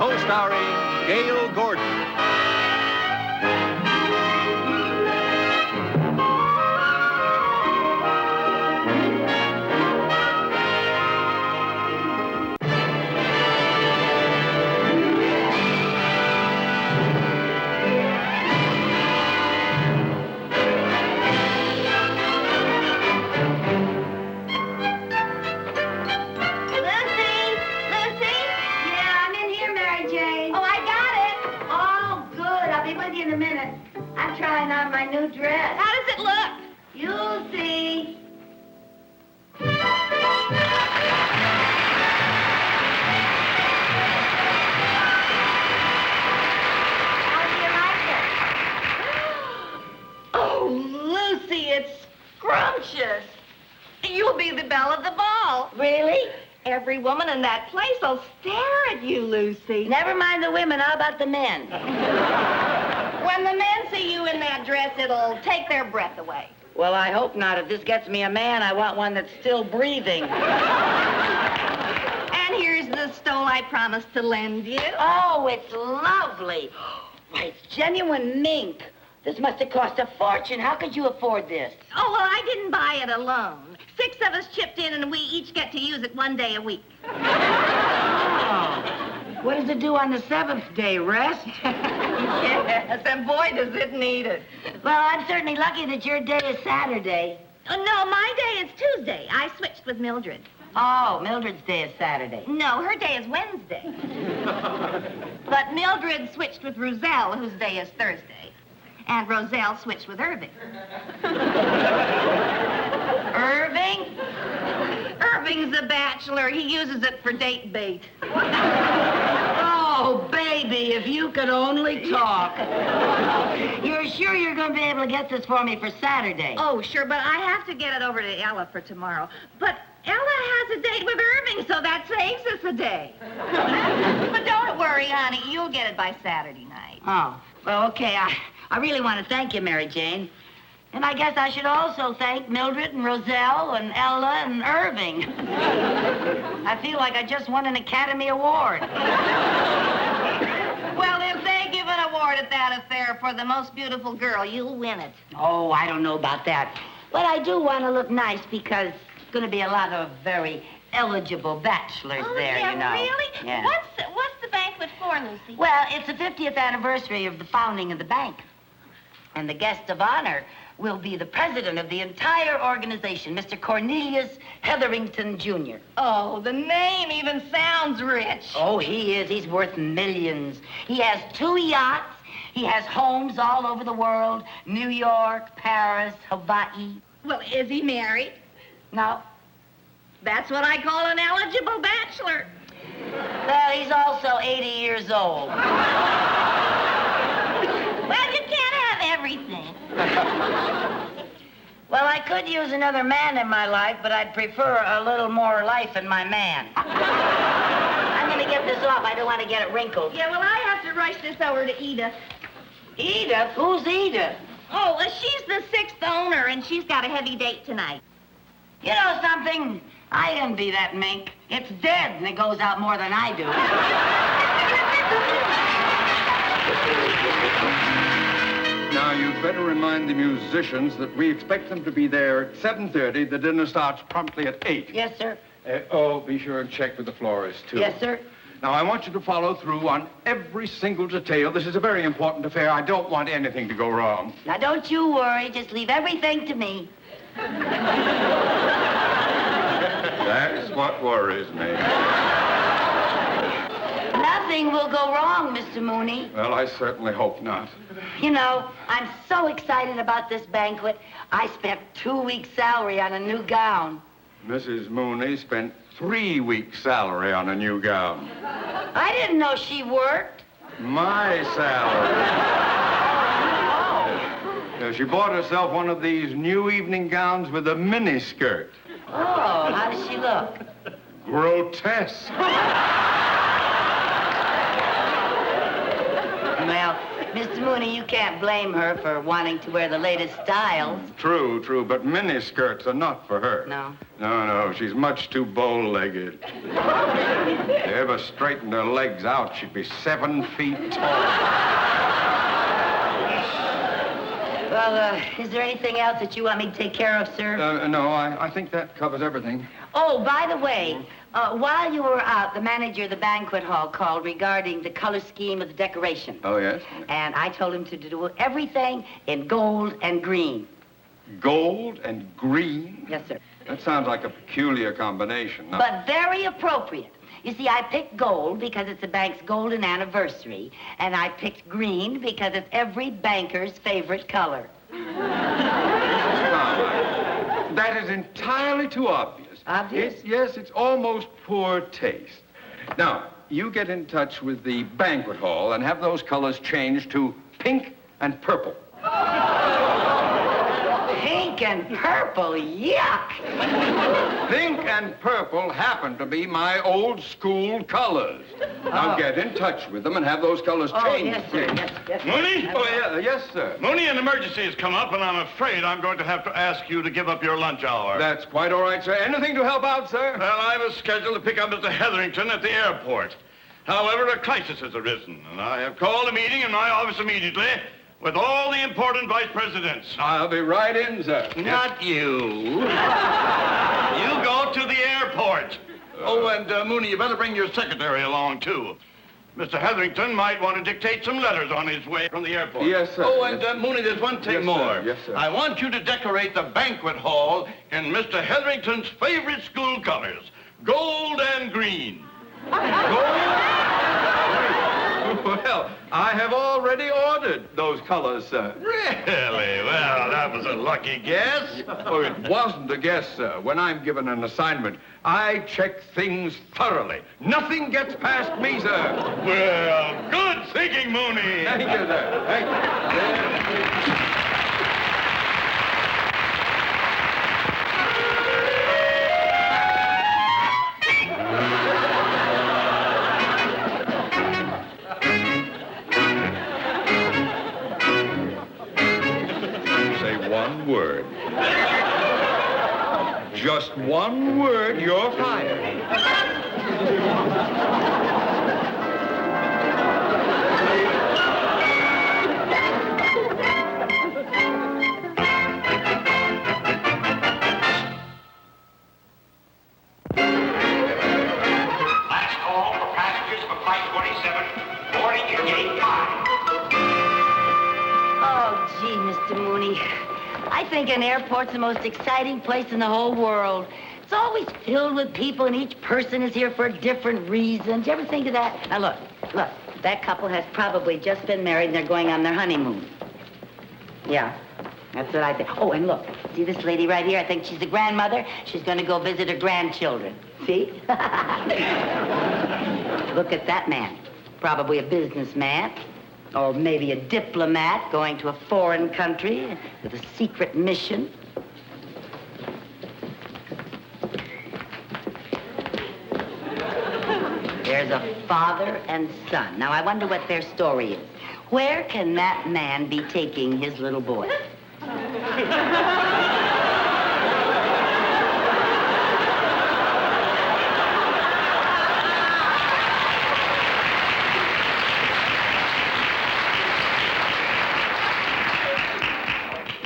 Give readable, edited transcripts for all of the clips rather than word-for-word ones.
co-starring Gale Gordon. Trying on my new dress. How does it look? You'll see. How do you like it? Oh, Lucy, it's scrumptious. You'll be the belle of the ball. Really? Every woman in that place will stare at you, Lucy. Never mind the women. How about the men? When the men see you in that dress, it'll take their breath away. Well, I hope not. If this gets me a man, I want one that's still breathing. And here's the stole I promised to lend you. Oh, it's lovely. Why, it's genuine mink. This must have cost a fortune. How could you afford this? Oh, well, I didn't buy it alone. 6 of us chipped in, and we each get to use it 1 day a week. Oh. What does it do on the 7th day? Rest? Yes, and boy, does it need it. Well, I'm certainly lucky that your day is Saturday. No, my day is Tuesday. I switched with Mildred. Oh, Mildred's day is Saturday. No, her day is Wednesday. But Mildred switched with Roselle, whose day is Thursday. And Roselle switched with Irving. Irving? Irving's a bachelor. He uses it for date bait. Oh, baby, if you could only talk. You're sure you're going to be able to get this for me for Saturday? Oh, sure, but I have to get it over to Ella for tomorrow. But Ella has a date with Irving, so that saves us a day. But don't worry, honey. You'll get it by Saturday night. Oh, well, okay. I really want to thank you, Mary Jane. And I guess I should also thank Mildred and Roselle and Ella and Irving. I feel like I just won an Academy Award. Well, if they give an award at that affair for the most beautiful girl, you'll win it. Oh, I don't know about that. But I do want to look nice because there's going to be a lot of very eligible bachelors there, yeah, you know. Really? Yeah. What's the banquet for, Lucy? Well, it's the 50th anniversary of the founding of the bank. And the guest of honor will be the president of the entire organization, Mr. Cornelius Hetherington, Jr. Oh, the name even sounds rich. Oh, he is. He's worth millions. He has 2 yachts. He has homes all over the world. New York, Paris, Hawaii. Well, is he married? No. That's what I call an eligible bachelor. Well, he's also 80 years old. Well, you can't have everything. Well, I could use another man in my life, but I'd prefer a little more life in my man. I'm going to get this off. I don't want to get it wrinkled. Yeah, well, I have to rush this over to Edith. Edith? Who's Edith? Oh, she's the 6th owner, and she's got a heavy date tonight. You know something? I envy that mink. It's dead, and it goes out more than I do. Now, you'd better remind the musicians that we expect them to be there at 7:30. The dinner starts promptly at 8. Yes, sir. Be sure and check with the florist, too. Yes, sir. Now, I want you to follow through on every single detail. This is a very important affair. I don't want anything to go wrong. Now, don't you worry. Just leave everything to me. That's what worries me. Nothing will go wrong, Mr. Mooney. Well, I certainly hope not. You know, I'm so excited about this banquet. I spent 2 weeks' salary on a new gown. Mrs. Mooney spent 3 weeks' salary on a new gown. I didn't know she worked. My salary. She bought herself one of these new evening gowns with a mini skirt. Oh, how does she look? Grotesque. Well, Mr. Mooney, you can't blame her for wanting to wear the latest styles. True, but mini skirts are not for her. No? No, she's much too bow-legged. If they ever straightened her legs out, she'd be 7 feet tall. Well, is there anything else that you want me to take care of, sir? No, I think that covers everything. Oh, by the way, while you were out, the manager of the banquet hall called regarding the color scheme of the decoration. Oh, yes? And I told him to do everything in gold and green. Gold and green? Yes, sir. That sounds like a peculiar combination. No? But very appropriate. You see, I picked gold because it's the bank's golden anniversary, and I picked green because it's every banker's favorite color. That is entirely too obvious. Obvious? Yes, it's almost poor taste. Now, you get in touch with the banquet hall and have those colors changed to pink and purple. Pink and purple, yuck! Pink and purple happen to be my old school colors. Now get in touch with them and have those colors changed. Oh, yes, sir, yes. Mooney? Oh, yeah, yes, sir. Mooney, an emergency has come up, and I'm afraid I'm going to have to ask you to give up your lunch hour. That's quite all right, sir. Anything to help out, sir? Well, I was scheduled to pick up Mr. Hetherington at the airport. However, a crisis has arisen, and I have called a meeting in my office immediately with all the important vice presidents. I'll be right in, sir. Not you. You go to the airport. Oh, and Mooney, you better bring your secretary along, too. Mr. Hetherington might want to dictate some letters on his way from the airport. Yes, sir. Oh, and Mooney, there's one thing Yes, more. sir. Yes, sir. I want you to decorate the banquet hall in Mr. Hetherington's favorite school colors, gold and green. Well, I have already ordered those colors, sir. Really? Well, that was a lucky guess. Oh, it wasn't a guess, sir. When I'm given an assignment, I check things thoroughly. Nothing gets past me, sir. Well, good thinking, Mooney. Thank you, sir. Thank you. One word. Just one word, you're fired. Last call for passengers for flight 27, boarding at gate 5. Oh, gee, Mr. Mooney. I think an airport's the most exciting place in the whole world. It's always filled with people, and each person is here for a different reason. Do you ever think of that? Now, look. That couple has probably just been married, and they're going on their honeymoon. Yeah, that's what I think. Oh, and look. See this lady right here? I think she's the grandmother. She's going to go visit her grandchildren. See? Look at that man. Probably a businessman. Or maybe a diplomat going to a foreign country with a secret mission. There's a father and son. Now, I wonder what their story is. Where can that man be taking his little boy?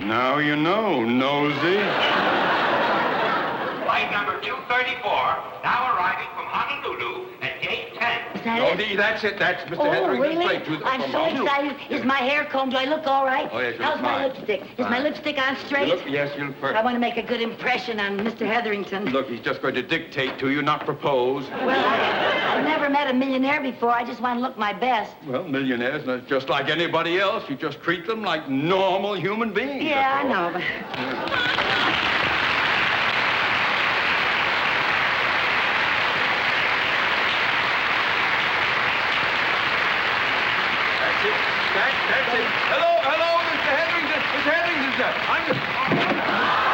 Now you know, nosy. Flight number 234, now arriving from Honolulu at gate 10. Is that Oh, it? that's it. That's Mr. Oh, Hetherington's really? plate. I'm so excited. Is my hair combed? Do I look all right? Oh, yes, you How's look my fine. lipstick? Is my Fine. lipstick on straight? Yes, you look I perfect. want to make a good impression on Mr. Hetherington. Look, he's just going to dictate to you, not propose. Well, I've never met a millionaire before. I just want to look my best. Well, millionaires, are just like anybody else. You just treat them like normal human beings. Yeah, I that's all. know, but... That's it. Hello, Mr. Hetherington. Mr. Hetherington, sir. I'm just...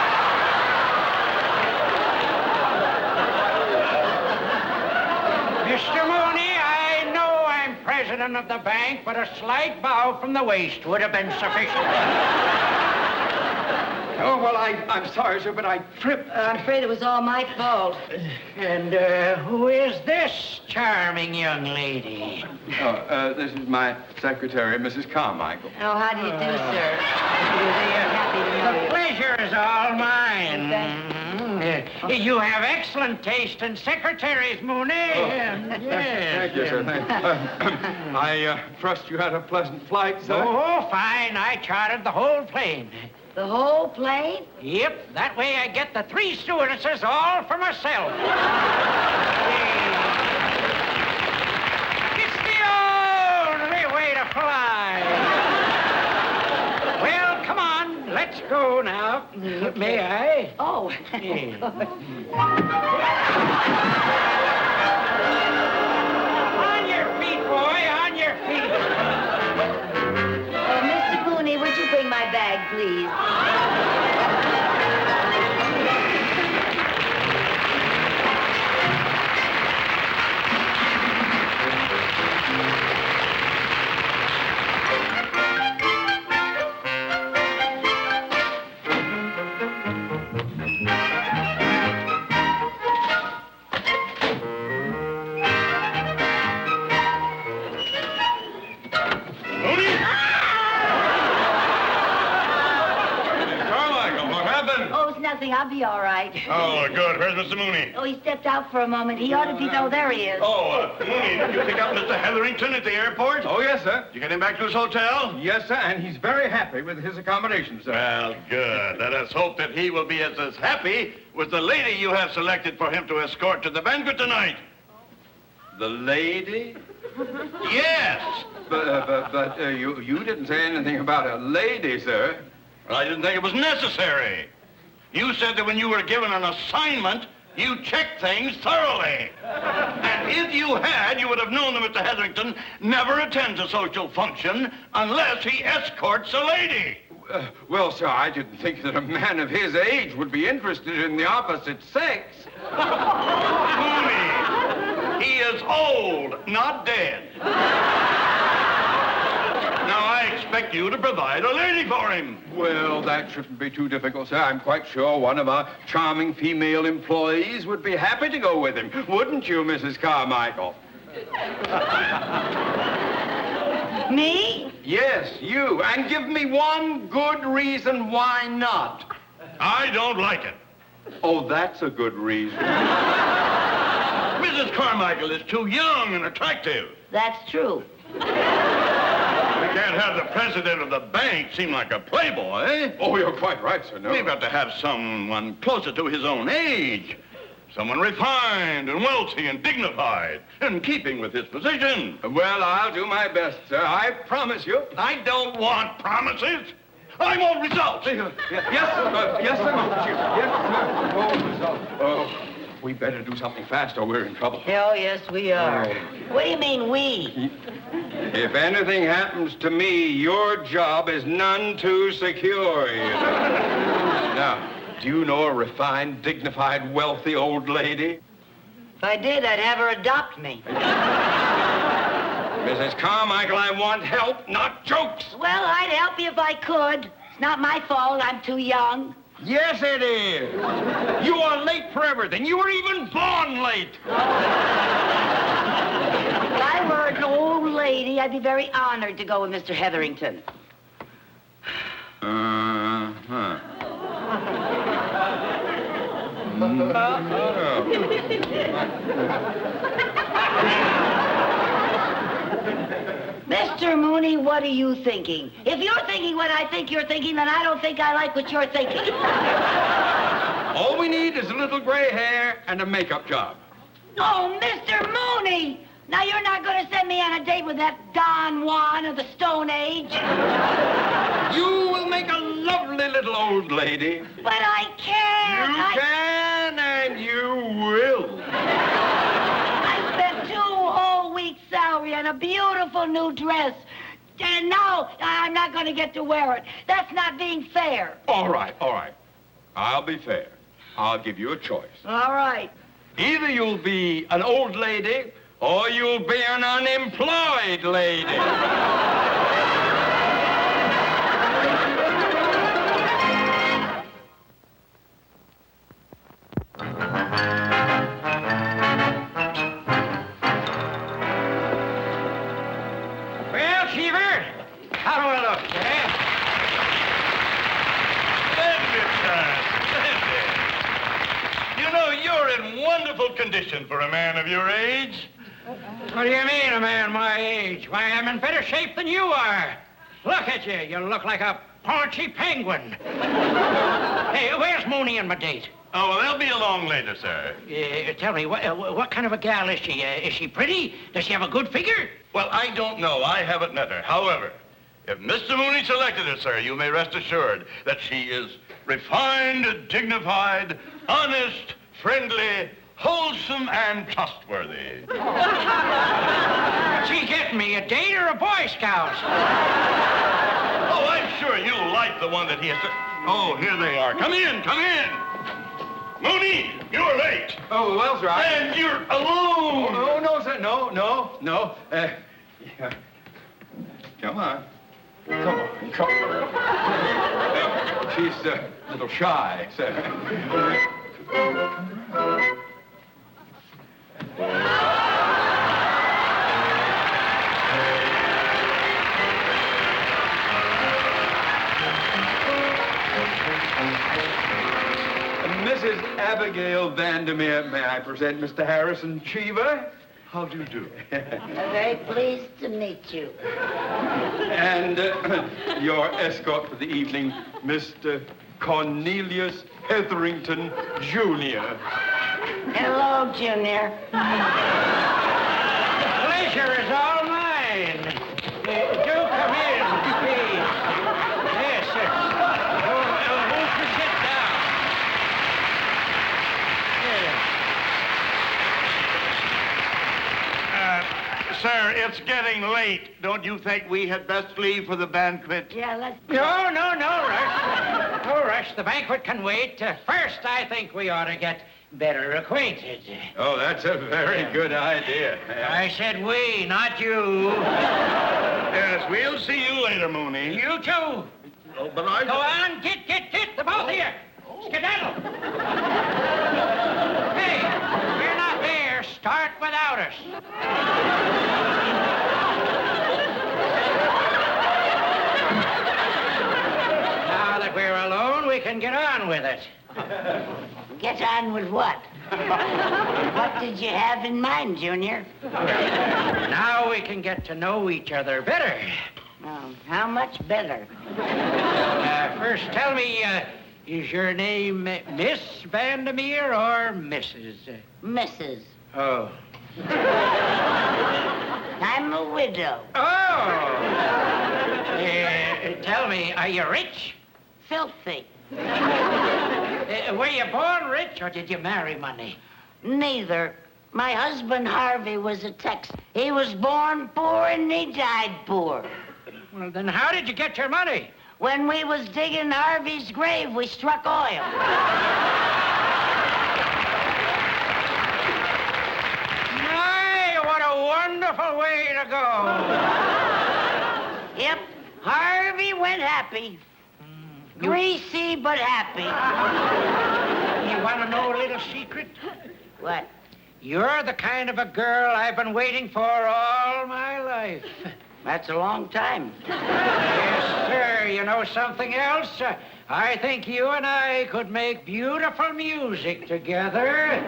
Mr. Mooney, I know I'm president of the bank, but a slight bow from the waist would have been sufficient. Oh, well, I'm sorry, sir, but I tripped. I'm afraid it was all my fault. And who is this charming young lady? Oh, this is my secretary, Mrs. Carmichael. Oh, how do you do, sir? Happy to know The you. pleasure is all mine. Thank You have excellent taste in secretaries, Mooney. Thank you, sir. I trust you had a pleasant flight, sir. Oh, fine. I chartered the whole plane. The whole plane? Yep, that way I get the 3 stewardesses all for myself. It's the only way to fly. Well, come on, let's go now. May I? Oh. On your feet, boy, on your feet. Mr. Mooney, would you bring my bag, please? I'll be all right. Oh, good. Where's Mr. Mooney? Oh, he stepped out for a moment. He ought to be... Oh, there he is. Oh, Mooney, did you pick up Mr. Hetherington at the airport? Oh, yes, sir. Did you get him back to his hotel? Yes, sir, and he's very happy with his accommodations, sir. Well, good. Let us hope that he will be as happy with the lady you have selected for him to escort to the banquet tonight. The lady? Yes. But you didn't say anything about a lady, sir. Well, I didn't think it was necessary. You said that when you were given an assignment, you checked things thoroughly. And if you had, you would have known that Mr. Hetherington never attends a social function unless he escorts a lady. Well, sir, I didn't think that a man of his age would be interested in the opposite sex. Mooney, he is old, not dead. Now, I expect you to provide a lady for him. Well, that shouldn't be too difficult, sir. I'm quite sure one of our charming female employees would be happy to go with him. Wouldn't you, Mrs. Carmichael? Me? Yes, you. And give me one good reason why not. I don't like it. Oh, that's a good reason. Mrs. Carmichael is too young and attractive. That's true. We can't have the president of the bank seem like a playboy. Oh, you're quite right, sir. No. We've got to have someone closer to his own age. Someone refined and wealthy and dignified, in keeping with his position. Well, I'll do my best, sir. I promise you. I don't want promises. I want results. Yes, sir. Yes, sir. Yes, sir. Oh, results. Oh, we better do something fast or we're in trouble. Oh, yes, we are. What do you mean, we? If anything happens to me, your job is none too secure. Now, do you know a refined, dignified, wealthy old lady? If I did, I'd have her adopt me. Mrs. Carmichael, I want help, not jokes. Well, I'd help you if I could. It's not my fault. I'm too young. Yes, it is. You are late for everything. You were even born late. If I were an old lady, I'd be very honored to go with Mr. Hetherington. Uh-huh. Mr. Mooney, what are you thinking? If you're thinking what I think you're thinking, then I don't think I like what you're thinking. All we need is a little gray hair and a makeup job. Oh, Mr. Mooney! Now, you're not going to send me on a date with that Don Juan of the Stone Age? You will make a lovely little old lady. But I can't. You can and you will. I spent 2 whole weeks' salary on a beautiful new dress. And now I'm not going to get to wear it. That's not being fair. All right. I'll be fair. I'll give you a choice. All right. Either you'll be an old lady or you'll be an unemployed lady. Well, Cheever, how do I look, eh? You know, you're in wonderful condition for a man of your age. What do you mean, a man my age? Why, I'm in better shape than you are. Look at you. You look like a paunchy penguin. Hey, where's Mooney and my date? Oh, well, they'll be along later, sir. Tell me, what kind of a gal is she? Is she pretty? Does she have a good figure? Well, I don't know. I haven't met her. However, if Mr. Mooney selected her, sir, you may rest assured that she is refined, dignified, honest, friendly, wholesome, and trustworthy. She getting me a date or a Boy Scout? Oh, I'm sure you'll like the one that he has to... Oh, here they are. Come in, come in. Mooney, you're late. Oh, well, sir, And you're alone. Oh, no, sir. No. Yeah. Come on. Come on. She's a little shy, sir. Mrs. Abigail Vandermeer, may I present Mr. Harrison Cheever? How do you do? Very pleased to meet you. And your escort for the evening, Mr. Cornelius Hetherington, Jr. Hello, Junior. The pleasure is all mine. Do come in, please. Yes, sir. Won't you sit down? Sir, it's getting late. Don't you think we had best leave for the banquet? Yeah, let's... No rush. No rush. The banquet can wait. First, I think we ought to get better acquainted. Oh, that's a very good idea. I said we, not you. Yes, we'll see you later, Mooney. You too. Oh, but I... Go on, get, the both of you. Skedaddle. Hey, we're not there. Start without us. Now that we're alone, we can get on with it. Get on with what? What did you have in mind, Junior? Now we can get to know each other better. Oh, how much better? First, tell me, is your name Miss Vandermeer or Mrs.? Mrs. Oh. I'm a widow. Oh! Tell me, are you rich? Filthy. Were you born rich or did you marry money? Neither. My husband, Harvey, was a Texan. He was born poor and he died poor. Well, then how did you get your money? When we was digging Harvey's grave, we struck oil. My, what a wonderful way to go. Yep, Harvey went happy. Greasy but happy. You want to know a little secret? What? You're the kind of a girl I've been waiting for all my life. That's a long time. Yes, sir. You know something else? I think you and I could make beautiful music together.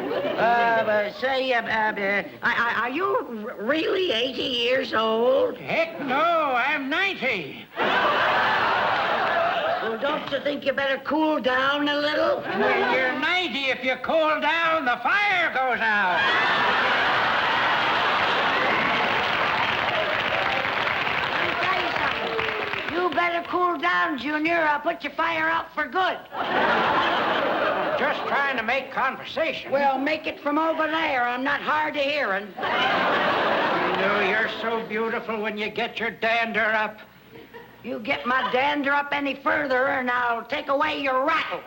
Are you really 80 years old? Heck no, I'm 90. Well, don't you think you better cool down a little? When you're 90, if you cool down, the fire goes out. You better cool down, Junior. I'll put your fire out for good. Just trying to make conversation. Well, make it from over there. I'm not hard of hearing. You know, you're so beautiful when you get your dander up. You get my dander up any further, and I'll take away your rattle.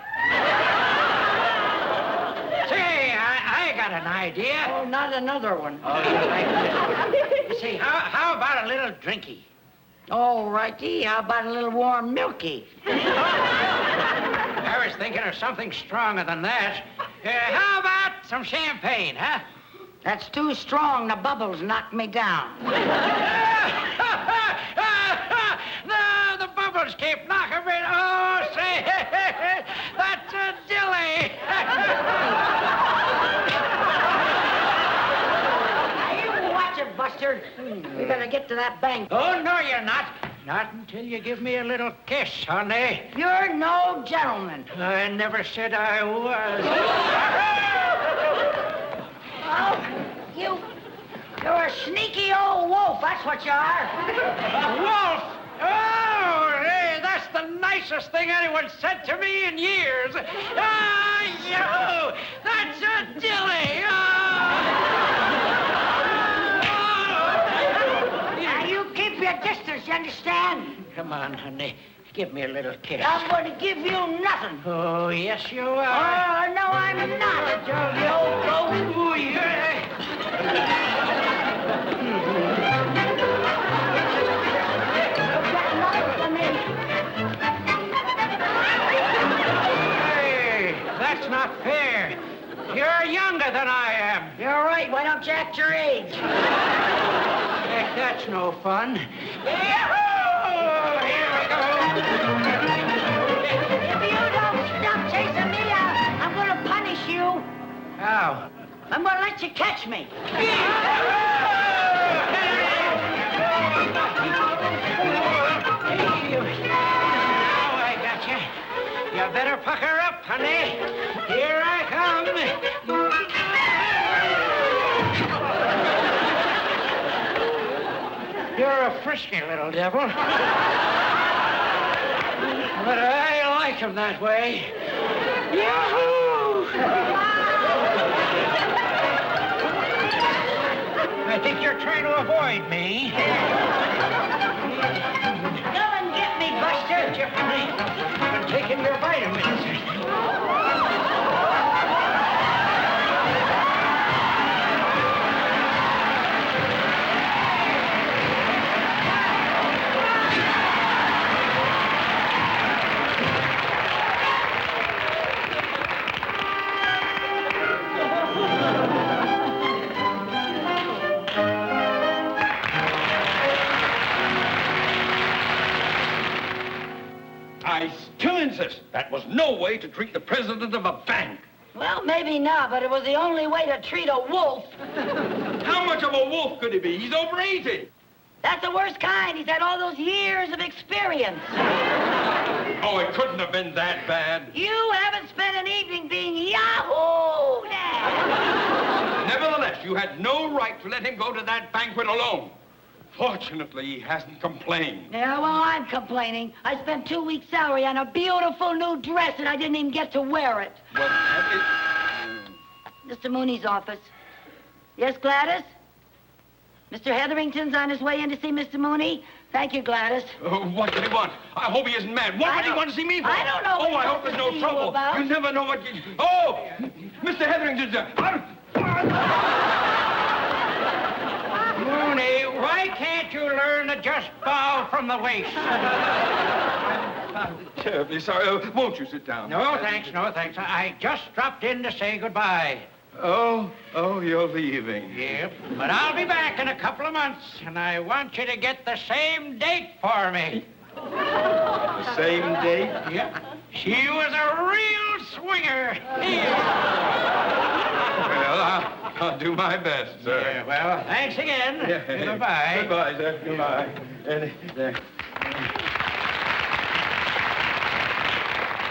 Say, I got got an idea. Oh, not another one. Oh, you like this? You see, how about a little drinky? Oh, righty. How about a little warm milky? I was thinking of something stronger than that. How about some champagne, huh? That's too strong. The bubbles knock me down. No, the bubbles keep knocking me. Oh, say, that's a dilly. Now, you watch it, Buster. We better get to that bank. Oh, no, you're not. Not until you give me a little kiss, honey. You're no gentleman. I never said I was. Oh, you're a sneaky old wolf, that's what you are. A wolf? Oh, hey, that's the nicest thing anyone said to me in years. Ah, you! That's a dilly! Now, you keep your distance, you understand? Come on, honey. Give me a little kiss. I'm going to give you nothing. Oh, yes, you are. Oh, no, I'm not. You old goat. Oh, yeah. Hey, that's not fair. You're younger than I am. You're right. Why don't you act your age? Heck, that's no fun. Yahoo! Here we go. If you don't stop chasing me, I'm going to punish you. How? I'm going to let you catch me. Now I got you. You better pucker up, honey. Here I come. You're a frisky little devil. But I like him that way. Yahoo! I think you're trying to avoid me. Go and get me, Buster. Honey, I'm taking your vitamins. I still insist that was no way to treat the president of a bank. Well, maybe not, but it was the only way to treat a wolf. How much of a wolf could he be? He's over 80. That's the worst kind. He's had all those years of experience. Oh, it couldn't have been that bad. You haven't spent an evening being Yahoo! Nevertheless, you had no right to let him go to that banquet alone. Fortunately, he hasn't complained. Yeah, well, I'm complaining. I spent 2 weeks' salary on a beautiful new dress, and I didn't even get to wear it. Well, Mr. Mooney's office. Yes, Gladys? Mr. Hetherington's on his way in to see Mr. Mooney. Thank you, Gladys. What did he want? I hope he isn't mad. What did he want to see me for? I don't know what Oh, I he hope wants there's to no see you trouble. about. You never know what you... Oh! Mr. Hetherington's... Mooney, why can't you learn to just bow from the waist? I'm terribly sorry. Won't you sit down? No, thanks, no, thanks. I just dropped in to say goodbye. Oh, you're leaving. Yep, but I'll be back in a couple of months, and I want you to get the same date for me. The same date? Yep. She was a real swinger. Well, I'll do my best, sir. Yeah, well, thanks again. Goodbye. Goodbye, sir. Goodbye.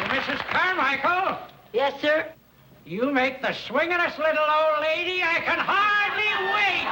Mrs. Carmichael, Yes, sir? you make the swingin'est little old lady I can hardly wait.